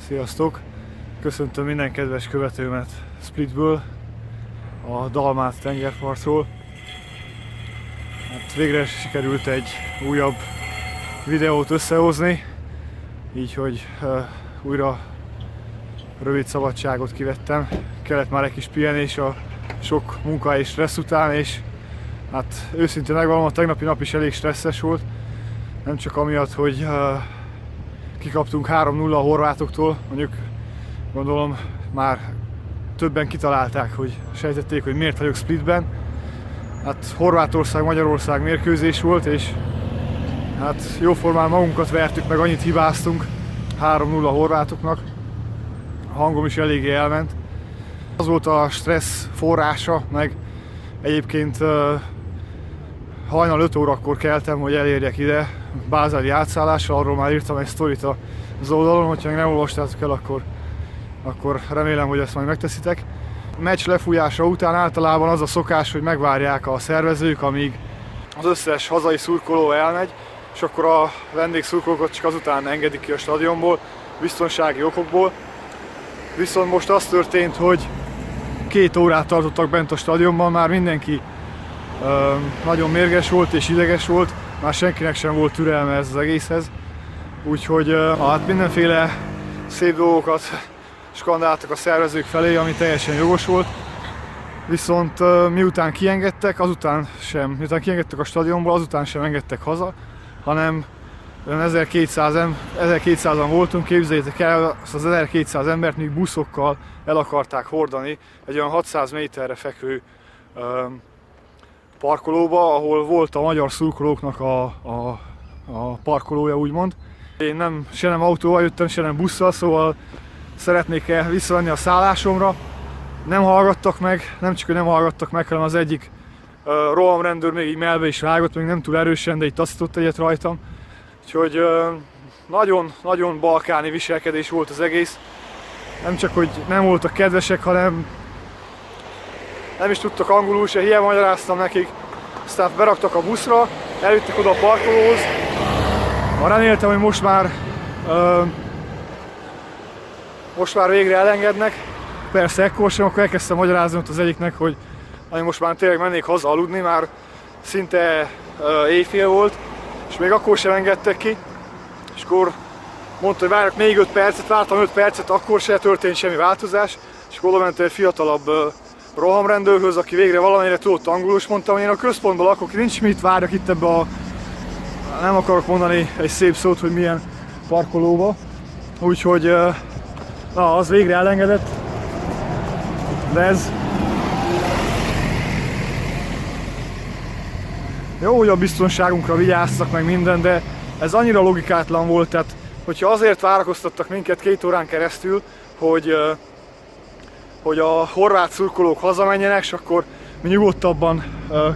Sziasztok! Köszöntöm minden kedves követőmet Splitből, a Dalmát tengerpartról. Hát végre sikerült egy újabb videót összehozni, így hogy újra rövid szabadságot kivettem. Kellett már egy kis pihenés a sok munka és stressz után, és hát őszintén megvallom, a tegnapi nap is elég stresszes volt. Nem csak amiatt, hogy kikaptunk 3-0 a horvátoktól, mondjuk gondolom már többen kitalálták, hogy sejtették, hogy miért vagyok Splitben. Hát Horvátország-Magyarország mérkőzés volt, és hát jóformán magunkat vertük meg, annyit hibáztunk 3-0 a horvátoknak. A hangom is eléggé elment. Az volt a stressz forrása, meg egyébként hajnal 5 órakor keltem, hogy elérjek ide bázeli átszállással, arról már írtam egy sztorit az oldalon, hogyha még nem olvastátok el, akkor remélem, hogy ezt majd megteszitek. A meccs lefújása után általában az a szokás, hogy megvárják a szervezők, amíg az összes hazai szurkoló elmegy, és akkor a vendégszurkolókat csak azután engedik ki a stadionból, biztonsági okokból. Viszont most az történt, hogy 2 órát tartottak bent a stadionban, már mindenki nagyon mérges volt és ideges volt, már senkinek sem volt türelme ez az egészhez. Úgyhogy hát mindenféle szép dolgokat skandáltak a szervezők felé, ami teljesen jogos volt. Viszont miután kiengedtek a stadionból, azután sem engedtek haza, hanem 1200-an voltunk, képzeljétek el, az 1200 embert még buszokkal el akarták hordani egy olyan 600 méterre fekvő parkolóba, ahol volt a magyar szurkolóknak a parkolója, úgymond. Én se nem autóval jöttem, se nem busszal, szóval szeretnék visszavenni a szállásomra. Nem hallgattak meg, nem csak hogy nem hallgattak meg, hanem az egyik rohamrendőr még így mellbe is vágott, még nem túl erősen, de így taszított egyet rajtam. Úgyhogy nagyon balkáni viselkedés volt az egész. Nem csak, hogy nem voltak kedvesek, hanem nem is tudtak angolul se, hiába magyaráztam nekik. Aztán beraktak a buszra, elvittek oda a parkolóhoz. Reméltem, hogy most már végre elengednek. Persze ekkor sem, akkor elkezdtem magyarázni ott az egyiknek, hogy most már tényleg mennék haza aludni, már szinte éjfél volt, és még akkor sem engedtek ki. És akkor mondta, hogy várjak még 5 percet, vártam 5 percet, akkor se történt semmi változás. És akkor oda ment egy fiatalabb rohamrendőrhöz, aki végre valamire tudott angolul, és mondtam, hogy én a központban lakok, nincs mit várjak itt ebbe a... Nem akarok mondani egy szép szót, hogy milyen parkolóba. Úgyhogy az végre elengedett. De ez... Jó, hogy a biztonságunkra vigyáztak meg minden, de ez annyira logikátlan volt, tehát hogyha azért várakoztattak minket 2 órán keresztül, hogy a horvát szurkolók hazamenjenek, és akkor mi nyugodtabban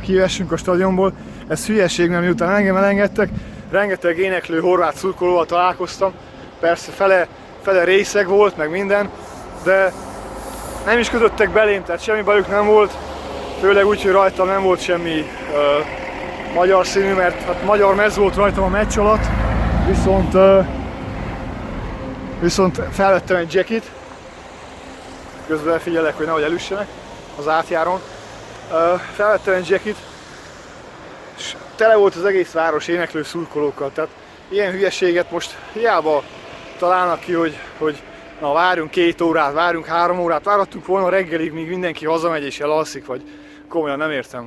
kivessünk a stadionból. Ez hülyeség, mert miután engem elengedtek, rengeteg éneklő horvát szurkolóval találkoztam. Persze fele részeg volt, meg minden, de nem is kötöttek belém, tehát semmi bajuk nem volt. Főleg úgy, hogy rajtam nem volt semmi magyar színű, mert hát magyar mez volt rajtam a meccs alatt. Viszont felvettem egy jacket. Közben figyelek, hogy nehogy elüssenek az átjáron. Felvettem egy jacket, és tele volt az egész város éneklő szurkolókkal. Tehát ilyen hülyeséget most hiába találnak ki, hogy na várjunk 2 órát, várjunk 3 órát, várhattunk volna reggelig, míg mindenki hazamegy és elalszik, vagy komolyan nem értem,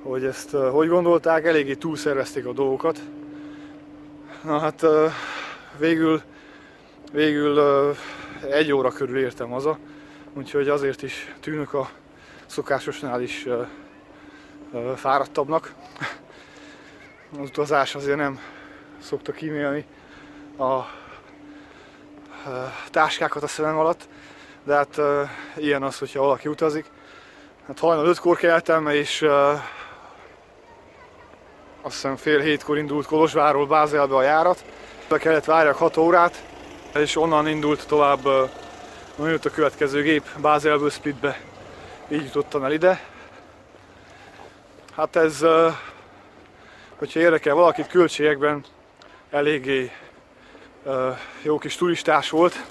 hogy ezt hogy gondolták, eléggé túlszervezték a dolgokat. Na hát végül 1 óra körül értem haza, úgyhogy azért is tűnök a szokásosnál is fáradtabbnak. Az utazás azért nem szokta kímélni a táskákat a szemem alatt, de hát ilyen az, hogyha valaki utazik. Hát hajnal 5-kor keltem, és azt hiszem fél 7-kor indult Kolozsvárról Bázelbe a járat. Be kellett várjak 6 órát, és onnan indult tovább a következő gép Bázelből Splitbe. Így jutottam el ide. Hát ez, hogyha érdekel valakit költségekben, eléggé jó kis turistás volt.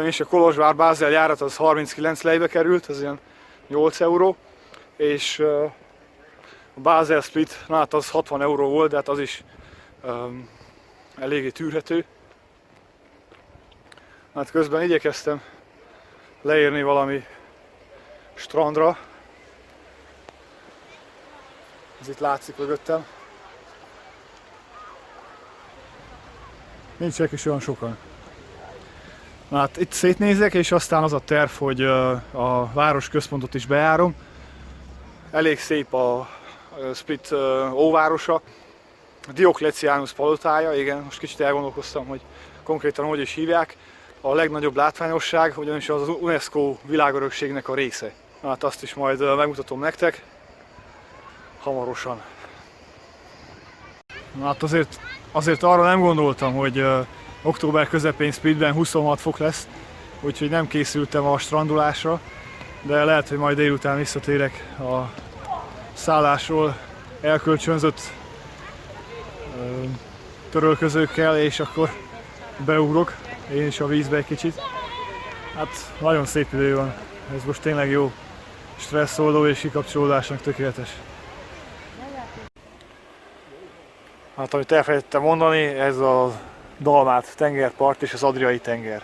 És a Kolozsvár-Bázel járat az 39 lejbe került, az ilyen 8 euró. És a Bázel-Split, hát az 60 euró volt, de hát az is eléggé tűrhető. Hát közben igyekeztem leérni valami strandra. Ez itt látszik mögöttem. Nincsenek is olyan sokan. Na hát itt szétnézek, és aztán az a terv, hogy a városközpontot is bejárom. Elég szép a Split óvárosa. Diocletianus palotája, igen, most kicsit elgondolkoztam, hogy konkrétan hogy is hívják. A legnagyobb látványosság, ugyanis az UNESCO világörökségnek a része. Hát azt is majd megmutatom nektek hamarosan. Hát azért arra nem gondoltam, hogy október közepén Splitben 26 fok lesz, úgyhogy nem készültem a strandolásra, de lehet, hogy majd délután visszatérek a szállásról elkölcsönzött törölközőkkel, és akkor beugrok én is a vízbe egy kicsit. Hát nagyon szép idő van, ez most tényleg jó, stresszoldó és kikapcsolódásnak tökéletes. Hát amit elfelejtettem mondani, ez a Dalmát tengerpart és az Adriai tenger.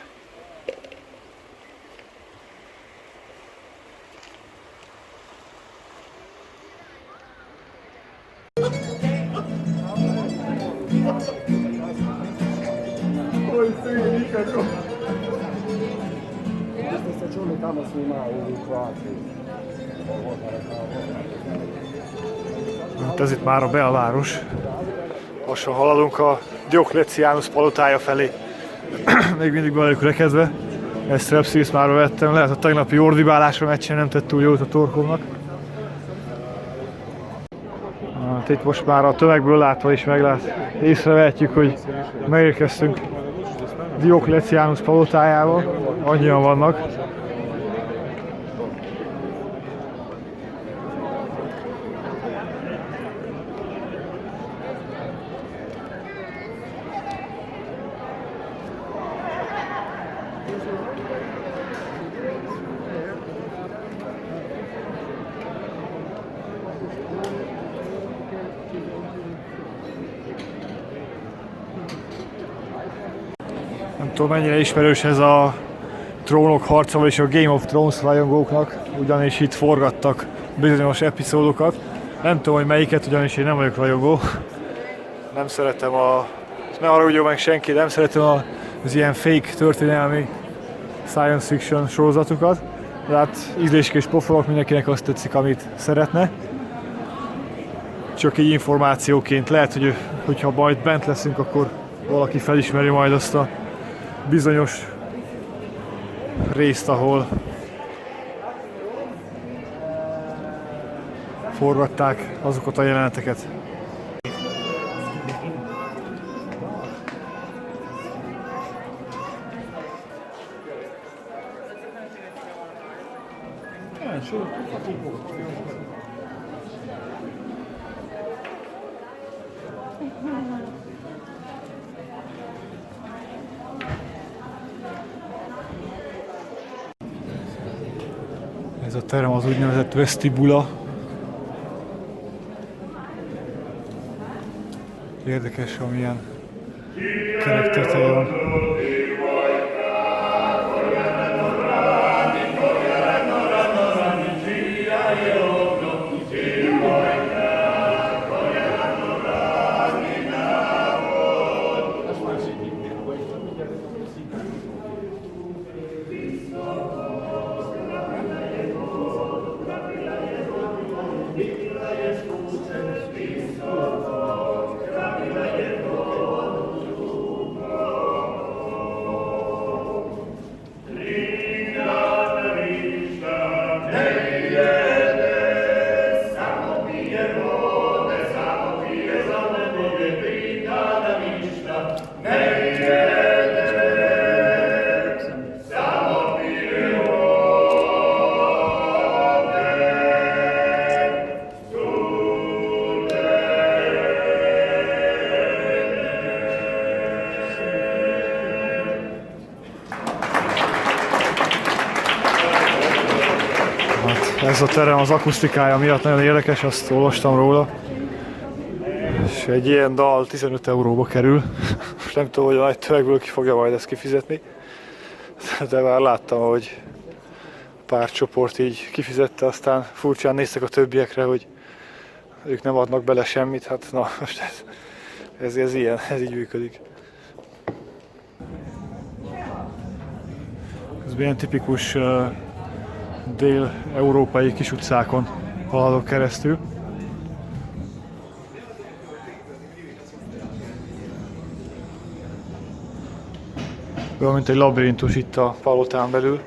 Hát ez itt már a belváros. Lassan haladunk a Diocletianus palotája felé. Még mindig be vagyok rekedve. Ezt Repszilsz már vettem, lehet a tegnapi ordibálásra meccsen nem tett túl jót a torkomnak. Hát itt most már a tömegből látva is észrevehetjük, hogy megérkeztünk Diocletianus palotájába. Annyian vannak. Nem tudom, mennyire ismerős ez a Trónok harca, és a Game of Thrones rajongóknak, ugyanis itt forgattak bizonyos epizódokat. Nem tudom, hogy melyiket, ugyanis én nem vagyok rajongó. Nem szeretem ne haragudjon meg senki, nem szeretem az ilyen fake történelmi science fiction sorozatokat. De hát ízléskés pofolok, mindenkinek azt tetszik, amit szeretne. Csak így információként lehet, hogyha majd bent leszünk, akkor valaki felismeri majd azt a bizonyos részt, ahol forgatták azokat a jeleneteket. Ez a terem az úgynevezett vestibula. Érdekes, amilyen kerekteteje van. Ez a terem az akusztikája miatt nagyon érdekes, azt olvastam róla. És egy ilyen dal 15 euróba kerül. Most nem tudom, hogy a nagy tömegből ki fogja majd ezt kifizetni. De már láttam, hogy pár csoport így kifizette, aztán furcsán néztek a többiekre, hogy ők nem adnak bele semmit. Hát na, most ez ilyen, ez így működik. Ez ilyen tipikus dél-európai kis utcákon haladok keresztül. Olyan, mint egy labirintus itt a palotán belül.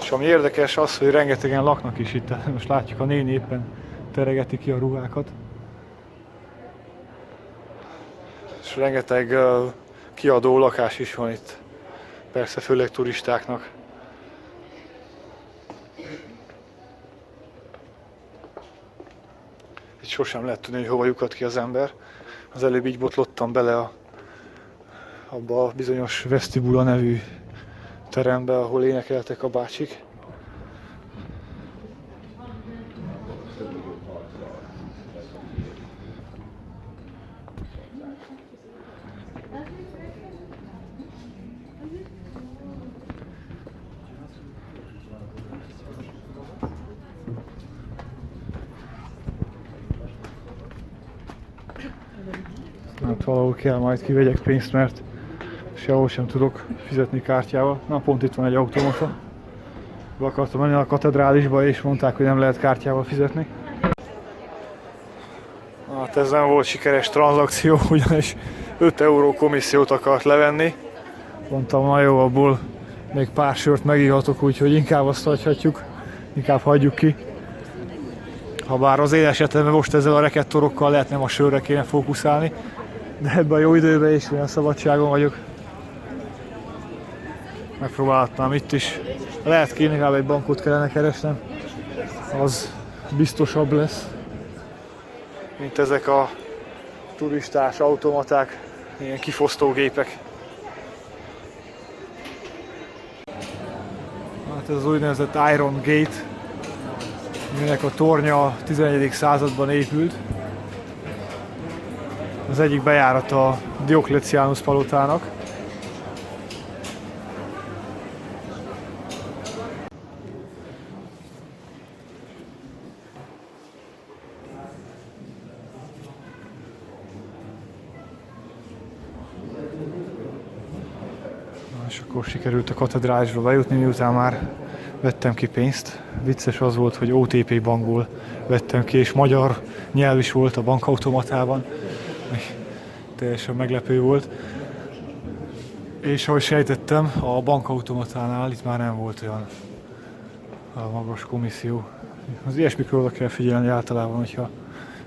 És ami érdekes az, hogy rengetegen laknak is itt. Most látjuk, a néni éppen teregeti ki a ruhákat. És rengeteg kiadó lakás is van itt. Persze főleg turistáknak. Itt sosem lehet tudni, hogy hova lyukad ki az ember. Az előbb így botlottam bele abba a bizonyos Vestibula nevű terembe, ahol énekeltek a bácsik. Hát valahol kell majd kivegyek pénzt, mert sehol sem tudok fizetni kártyával. Na, pont itt van egy automata. Be akartam menni a katedrálisba, és mondták, hogy nem lehet kártyával fizetni. Hát ez nem volt sikeres tranzakció, ugyanis 5 euró komissziót akart levenni. Mondtam, na jó, abból még pár sört megíhatok, úgyhogy inkább azt hagyhatjuk, inkább hagyjuk ki. Habár az én esetemben most ezzel a rekettorokkal lehet, nem a sörre kéne fókuszálni, de ebben a jó időben is olyan szabadságon vagyok. Megpróbáltam itt is. Lehet ki, inkább egy bankot kellene keresnem. Az biztosabb lesz, mint ezek a turistás automaták, ilyen kifosztógépek. Hát ez az úgynevezett Iron Gate, aminek a tornya a 11. században épült. Az egyik bejárata a Diocletianus palotának. És akkor sikerült a katedrálisba bejutni, miután már vettem ki pénzt. Vicces az volt, hogy OTP bankból vettem ki, és magyar nyelv is volt a bankautomatában. Teljesen meglepő volt. És ahogy sejtettem, a bankautomatánál itt már nem volt olyan magas komisszió. Az ilyesmikről oda kell figyelni általában, hogyha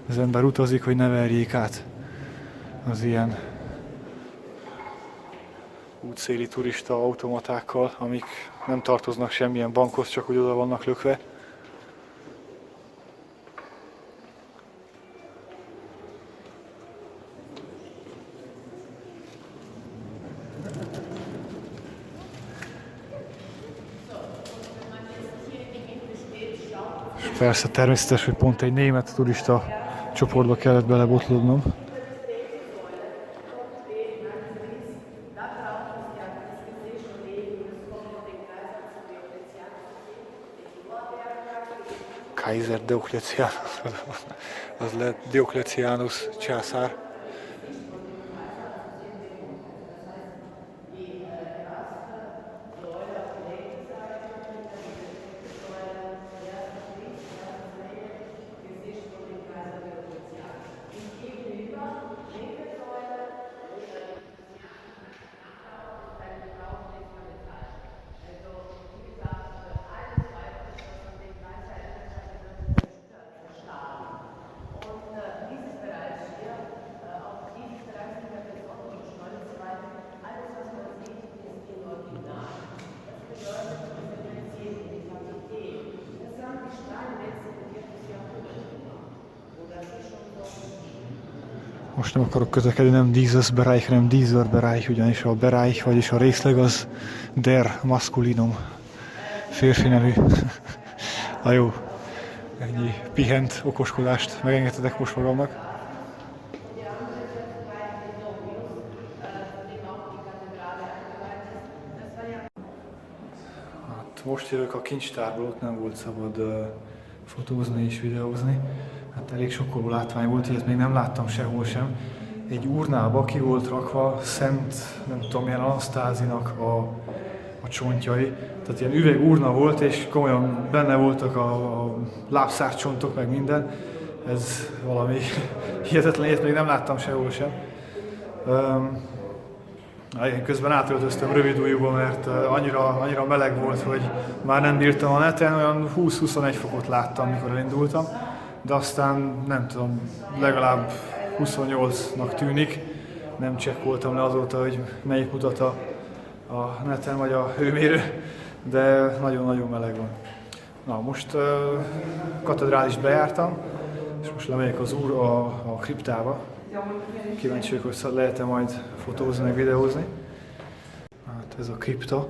az ember utazik, hogy ne verjék át az ilyen útszéli turista automatákkal, amik nem tartoznak semmilyen bankhoz, csak úgy oda vannak lökve. És persze természetes, hogy pont egy német turista csoportba kellett belebotlódnom. Kaiser Diocletianus, az lett Diocletianus császár. Most nem akarok közlekedni, nem dieses Bereich, hanem dieser Bereich, ugyanis a Bereich, vagyis a részleg az der Maskulinum férfi nemű. Na jó, ennyi pihent okoskodást megengedhetek most magamnak. Hát most jövök a kincstárból, ott nem volt szabad fotózni és videózni. Hát elég sokkoló látvány volt, ilyet még nem láttam sehol sem. Egy urnába ki volt rakva Szent, nem tudom, milyen Anasztázinak a csontjai. Tehát ilyen üvegurna volt, és komolyan benne voltak a lábszárcsontok, meg minden. Ez valami hihetetlen, ilyet még nem láttam sehol sem. Én közben átöltöztem rövidújúba, mert annyira meleg volt, hogy már nem bírtam a neten, olyan 20-21 fokot láttam, mikor elindultam. De aztán nem tudom, legalább 28-nak tűnik. Nem csekkoltam le azóta, hogy melyik mutat a neten vagy a hőmérő, de nagyon-nagyon meleg van. Na, most katedrálist bejártam, és most lemegyek a kriptába. Kíváncsi vagyok, hogy lehet-e majd fotózni, meg videózni. Hát ez a kripta.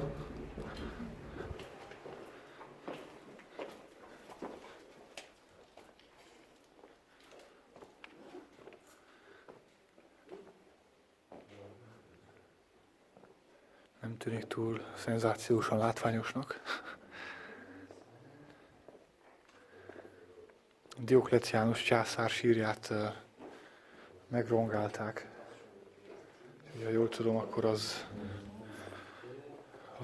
Nem tűnik túl szenzációsan látványosnak. Diokleciánus császár sírját megrongálták. Ha jól tudom, akkor az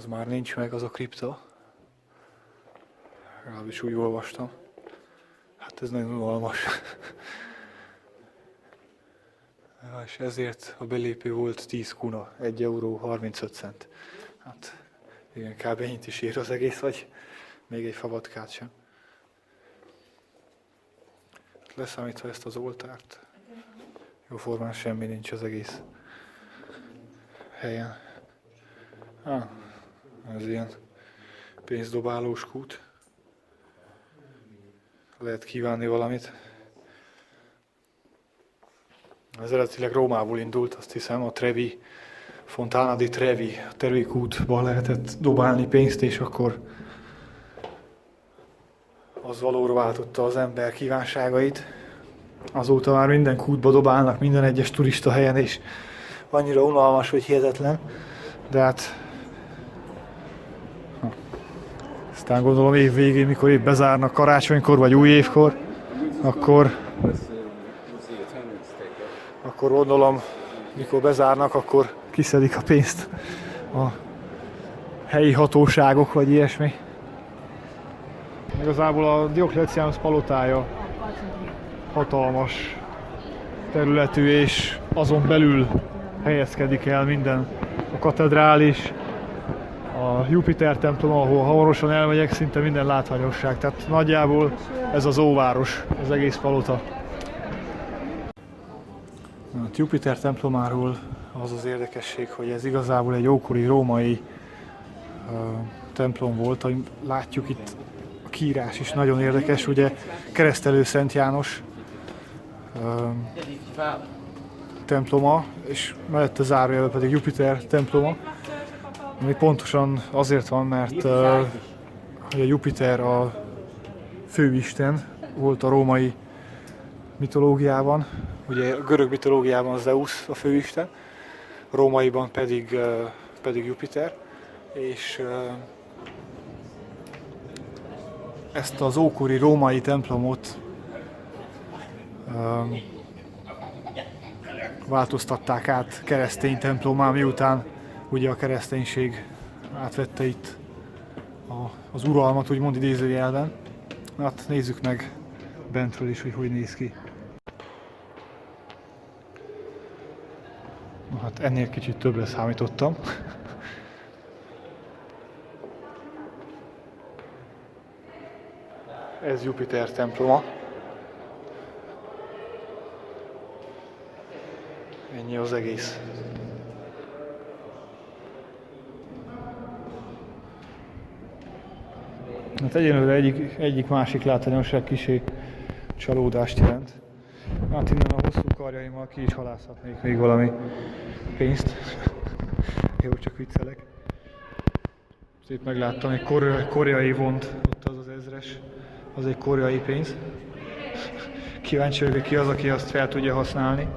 már nincs meg, az a kripta. Legalábbis úgy olvastam. Hát ez nagyon unalmas. És ezért a belépő volt 10 kuna, 1 euró 35 cent. Hát igen, kb. Ennyit is ér az egész, vagy még egy favatkát sem. Leszámítva ezt az oltárt, jóformán semmi nincs az egész helyen. Ez ilyen pénzdobálós kút. Lehet kívánni valamit. Ez eredetileg Rómából indult, azt hiszem, a Trevi, Fontana di Trevi, a Trevi kútba lehetett dobálni pénzt, és akkor az valóra váltotta az ember kívánságait. Azóta már minden kútba dobálnak, minden egyes turista helyen, és annyira unalmas, hogy hihetetlen. De hát aztán gondolom év végén, mikor épp bezárnak karácsonykor vagy új évkor, akkor gondolom, mikor bezárnak, akkor kiszedik a pénzt a helyi hatóságok, vagy ilyesmi. Igazából a Diokleciánus palotája hatalmas területű, és azon belül helyezkedik el minden. A katedrális, a Jupiter templom, ahol hamarosan elmegyek, szinte minden látványosság. Tehát nagyjából ez az óváros, az egész palota. A Jupiter templomáról az az érdekesség, hogy ez igazából egy ókori római templom volt, ahogy látjuk itt a kiírás is nagyon érdekes, ugye Keresztelő Szent János temploma, és mellette zárójelben pedig Jupiter temploma, ami pontosan azért van, mert a Jupiter a főisten volt a római mitológiában, ugye a görög mitológiában Zeus a főisten, a rómaiban pedig Jupiter, és ezt az ókori római templomot változtatták át keresztény templommá, miután ugye a kereszténység átvette itt az uralmat, úgymond idézőjelben. Hát nézzük meg bentről is, hogy néz ki. Hát ennél kicsit többre számítottam. Ez Jupiter temploma. Ennyi az egész. Hát egyenlőre egyik másik látványosság kisé csalódást jelent. Hát innen a hosszú karjaimmal ki is halászhatnék még valami pénzt. Jó, csak viccelek. Itt megláttam egy koreai vont, ott az az 1000-es, az egy koreai pénz. Kíváncsi vagyok, ki az, aki azt fel tudja használni.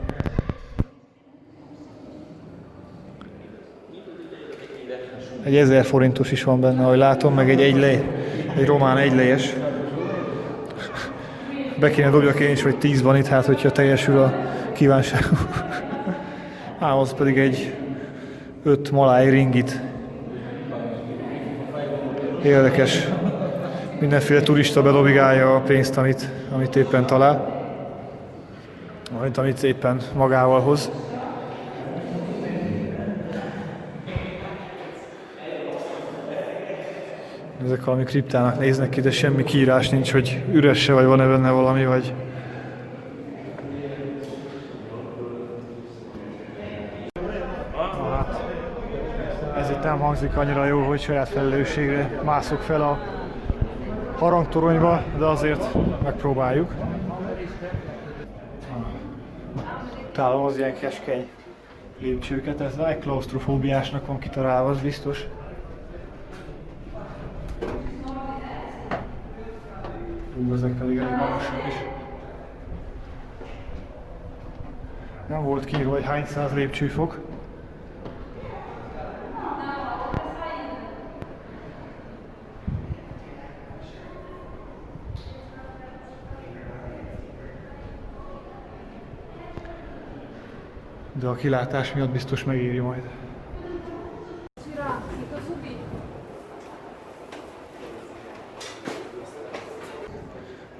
Egy 1000 forintos is van benne, ahogy látom, meg egy román egylejes. Be kéne dobjak én is, hogy 10 van itt, hát hogyha teljesül a kívánság. Az pedig egy 5 maláj ringit. Érdekes. Mindenféle turista bedobigálja a pénzt, amit éppen talál. Majd amit éppen magával hoz. Ezek valami kriptának néznek ki, de semmi kiírás nincs, hogy üres-e, vagy van-e benne valami, vagy... Hát, ez itt nem hangzik annyira jó, hogy saját felelősségre mászok fel a harangtoronyba, de azért megpróbáljuk. Utálom az ilyen keskeny lépcsőket, ez egy klausztrofóbiásnak van kitalálva, az biztos. Ezek pedig elég magasak is. Nem volt kiírva, hogy hány száz lépcsőfok. De a kilátás miatt biztos megéri majd.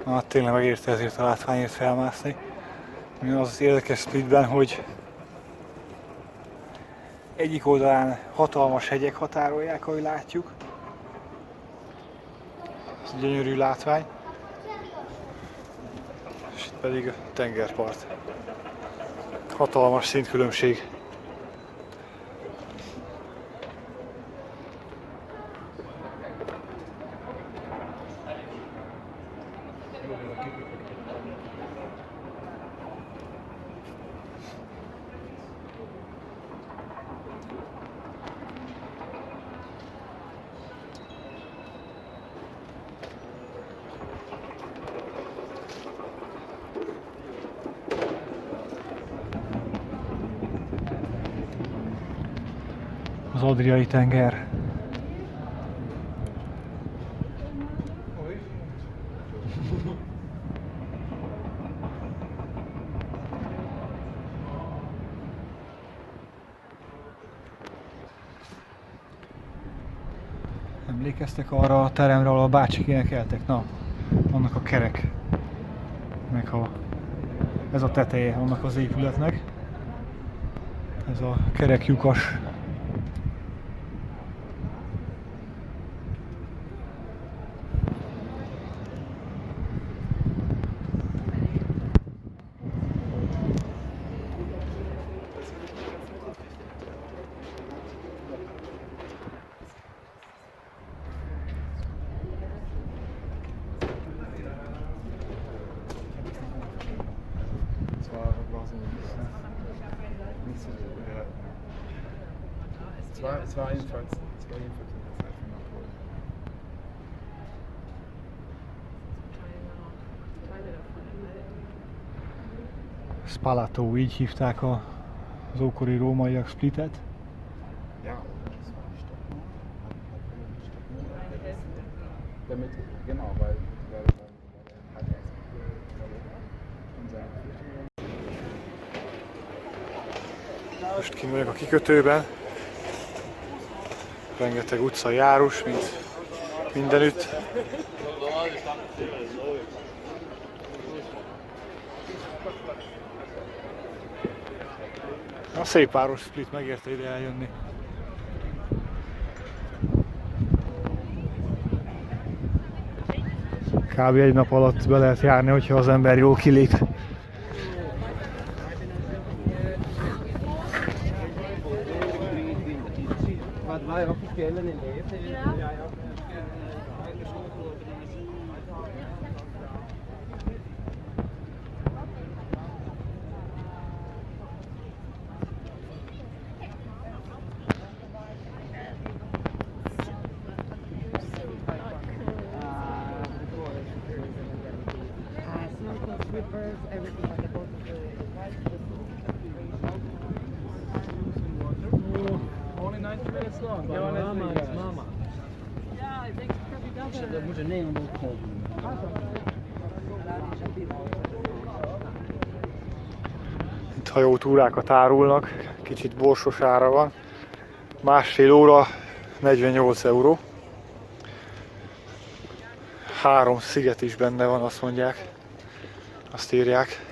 Hát tényleg megérte ezért a látványért felmászni. Az érdekes Splitben, hogy egyik oldalán hatalmas hegyek határolják, ahogy látjuk. Ez gyönyörű látvány. És itt pedig a tengerpart. Hatalmas szintkülönbség. Az Adriai tenger. Emlékeztek arra a teremre, ahol a bácsik énekeltek? Na, annak a kerek. Meg ez a teteje annak az épületnek. Ez a kerek lyukas. Es war jedenfalls in der Zeit von Napoleon. Spalato, így hívták az ókori rómaiak Splitet. Ja, das war die Stadt. Die Stadt. Damit, genau, weil hat er und seine Flüchtlinge. Most kint vagyok a kikötőben. Rengeteg utca járus, mint mindenütt. A szép város Split, megérte ide eljönni. Kb. Egy nap alatt be lehet járni, hogyha az ember jól kilép. minutes long. Get on his mama. Itt hajótúrákat árulnak, kicsit borsos ára van. Másfél óra 48 euró. 3 sziget is benne van, azt mondják. Azt írják.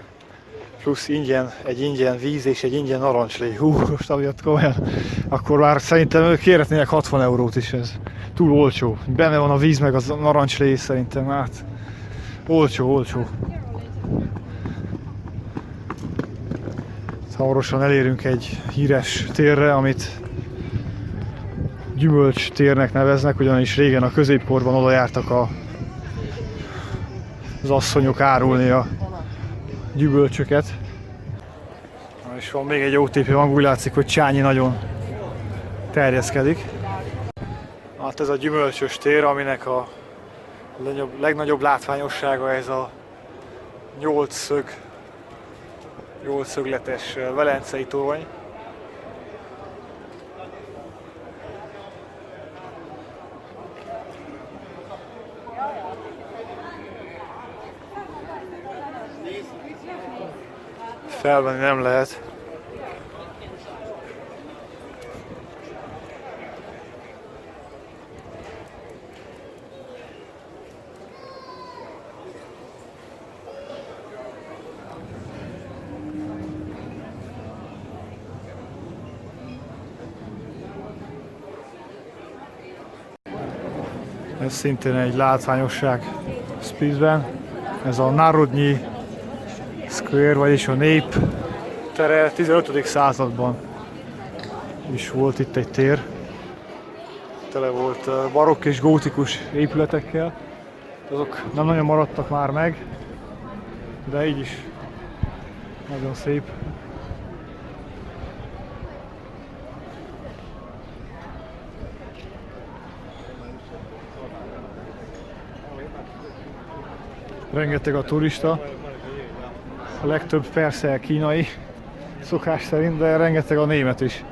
Plusz ingyen, egy ingyen víz és egy ingyen narancslé. Hú, most amiatt komolyan. Akkor már szerintem ők kérhetnének 60 eurót is, ez túl olcsó. Benne van a víz meg az narancslé, szerintem hát olcsó. Hamarosan elérünk egy híres térre, amit Gyümölcs térnek neveznek, ugyanis régen a középkorban oda jártak az asszonyok árulni a gyümölcsöket. És van még egy OTP van, úgy látszik, hogy Csányi nagyon terjeszkedik. Hát ez a gyümölcsös tér, aminek a legnagyobb látványossága ez a 8 szögletes velencei torony. Felvenni nem lehet. Ez szintén egy látványosság Splitben. Ez a Národnyi Square, vagyis a nép tere. 15. században is volt itt egy tér. Tele volt barokk és gótikus épületekkel. Azok nem nagyon maradtak már meg, de így is nagyon szép. Rengeteg a turista, a legtöbb persze kínai szokás szerint, de rengeteg a német is.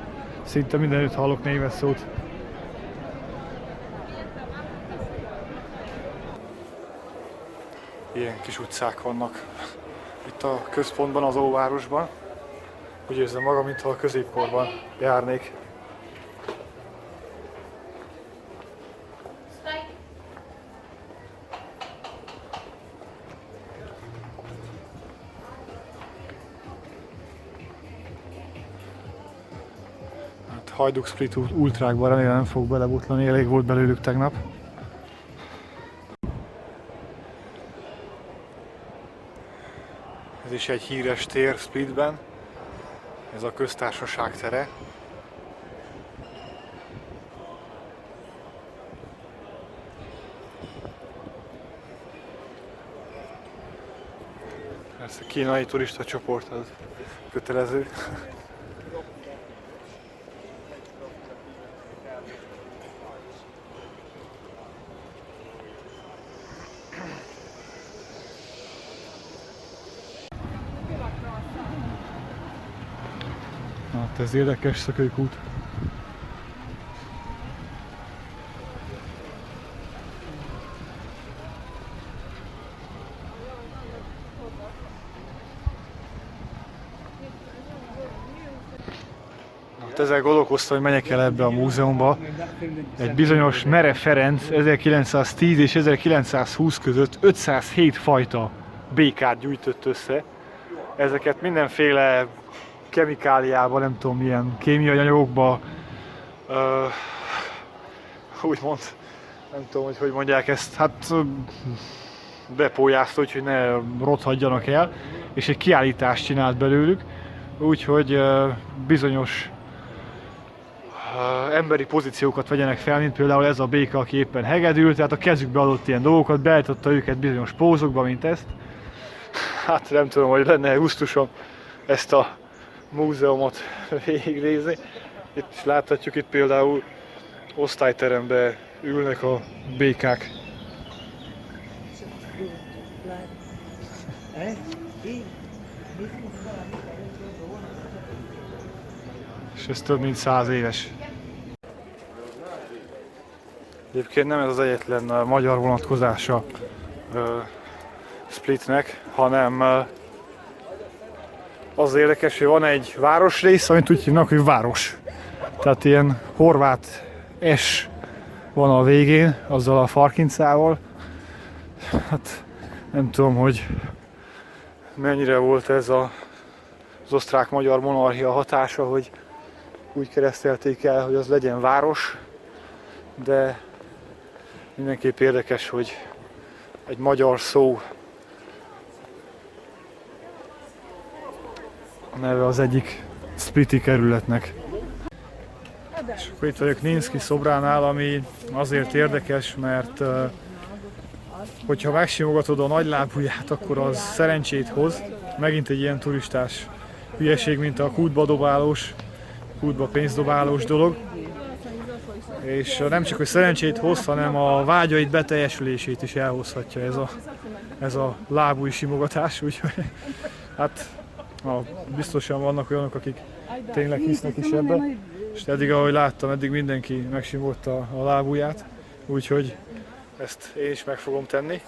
Szinte mindenütt hallok német szót. Ilyen kis utcák vannak itt a központban, az óvárosban. Úgy érzem magam, mintha a középkorban járnék. Hajduk Split ultrákban remélem nem fog belebotlani, elég volt belőlük tegnap. Ez is egy híres tér Splitben, ez a köztársaság tere. Persze a kínai turista csoport az kötelező. Hát ez érdekes szökőkút. Hát ezzel gondolkoztam, hogy menjek el ebbe a múzeumba. Egy bizonyos Mere Ferenc 1910 és 1920 között 507 fajta békát gyűjtött össze. Ezeket mindenféle kemikáliába, nem tudom milyen kémiai anyagokba, úgymond, nem tudom, hogy mondják ezt, hát bepójázta, hogy ne rothadjanak el, és egy kiállítást csinált belőlük, úgyhogy bizonyos emberi pozíciókat vegyenek fel, mint például ez a béka, aki éppen hegedül, tehát a kezükbe adott ilyen dolgokat, beállította őket bizonyos pózokba, mint ezt. Hát nem tudom, hogy lenne gusztusom ezt a múzeumot végignézni. Itt is láthatjuk, itt például osztályteremben ülnek a békák. És ez több mint 100 éves. Egyébként nem ez az egyetlen magyar vonatkozása Splitnek, hanem az érdekes, hogy van egy városrész, amit úgy hívnak, hogy város. Tehát ilyen horvát S van a végén, azzal a farkincával. Hát nem tudom, hogy mennyire volt ez az osztrák-magyar monarchia hatása, hogy úgy keresztelték el, hogy az legyen város, de mindenképp érdekes, hogy egy magyar szó a neve az egyik spliti kerületnek. És akkor itt vagyok Ninszky szobránál, ami azért érdekes, mert hogyha megsimogatod a nagylábujját, akkor az szerencsét hoz. Megint egy ilyen turistás hülyeség, mint a kútba dobálós, kútba pénzdobálós dolog. És nem csak, hogy szerencsét hoz, hanem a vágyaid beteljesülését is elhozhatja ez a lábúj simogatás, úgyhogy hát biztosan vannak olyanok, akik tényleg hisznek is ebbe. És eddig, ahogy láttam, eddig mindenki megsimogatta a lábujját, úgyhogy ezt én is meg fogom tenni.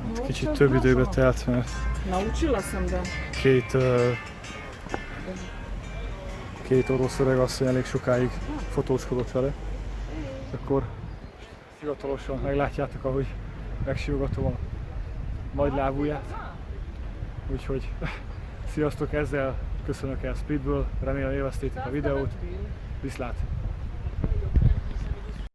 Hát kicsit több időbe telt, mert két orosz öregasszony elég sokáig fotózkodott vele. És akkor hivatalosan meglátjátok, ahogy megsimogatom a nagy lábujját. Úgyhogy sziasztok, ezzel köszönök el Splitből, remélem élveztétek a videót. Viszlát!